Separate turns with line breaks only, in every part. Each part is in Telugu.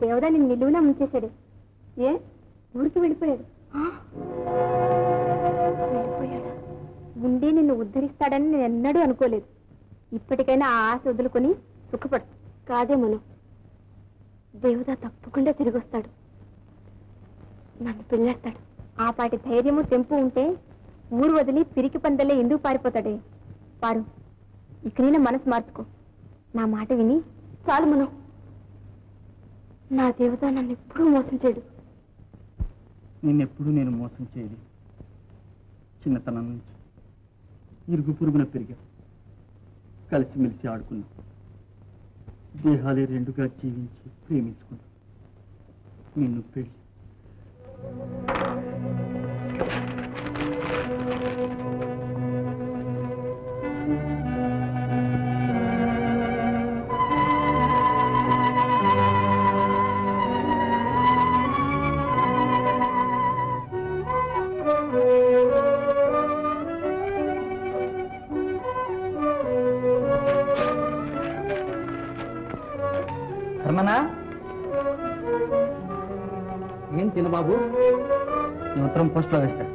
దేవదా నిన్ను నిలువునా ముంచేశాడు. ఏ ఊరికి వెళ్ళిపోయాడు. వెళ్ళిపోయాడా? ముందే నిన్ను ఉద్ధరిస్తాడని నేను ఎన్నడూ అనుకోలేదు. ఇప్పటికైనా ఆ ఆశ వదులుకొని సుఖపడు. కాదే మనం, దేవదా తప్పకుండా తిరిగి వస్తాడు, నన్ను పెళ్ళేస్తాడు. ఆ పాటి ధైర్యము తెంపు ఉంటే ఊరు వదిలి పిరికి పందలే ఎందుకు పారిపోతాడే? పారు, ఇకనైనా మనసు మార్చుకో. నా మాట విని చాలు మనం. నా దేవత నన్ను ఎప్పుడూ మోసం చేయడు.
నిన్నెప్పుడు నేను మోసం చేయలేదు. చిన్నతనం నుంచి ఇరుగు పురుగున పెరిగా, కలిసిమెలిసి ఆడుకున్నాం, దేహాలే రెండుగా జీవించి ప్రేమించుకున్నాం. నిన్ను పెళ్ళి ధర్మనా, ఏం తిన బాబు, ఈ ఉత్తరం పోస్ట్లో వేస్తా.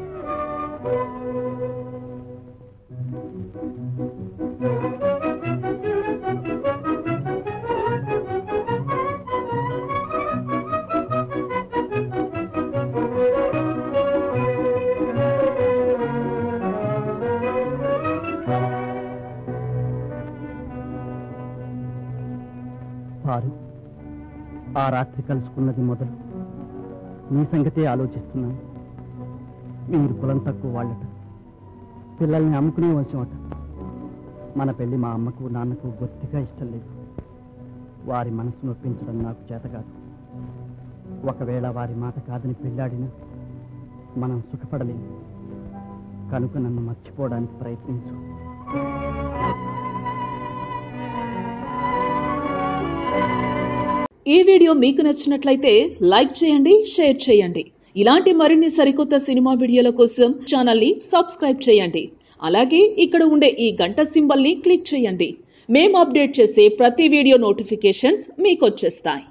పారు, ఆ రాత్రి కలుసుకున్నది మొదలు నీ సంగతే ఆలోచిస్తున్నాను. మీరు కులం తక్కువ వాళ్ళట, పిల్లల్ని అమ్ముకునే వంశం అట. మన పెళ్లి మా అమ్మకు నాన్నకు బొత్తిగా ఇష్టం లేదు. వారి మనసు నొప్పించడం నాకు చేత కాదు. ఒకవేళ వారి మాట కాదని పెళ్ళాడినా మనం సుఖపడలేము. కనుక నన్ను మర్చిపోవడానికి ప్రయత్నించు.
ఈ వీడియో మీకు నచ్చినట్లయితే లైక్ చేయండి, షేర్ చేయండి. ఇలాంటి మరిన్ని సరికొత్త సినిమా వీడియోల కోసం ఛానల్ని సబ్స్క్రైబ్ చేయండి. అలాగే ఇక్కడ ఉండే ఈ గంట సింబల్ని క్లిక్ చేయండి. మేము అప్డేట్ చేసే ప్రతి వీడియో నోటిఫికేషన్స్ మీకు వచ్చేస్తాయి.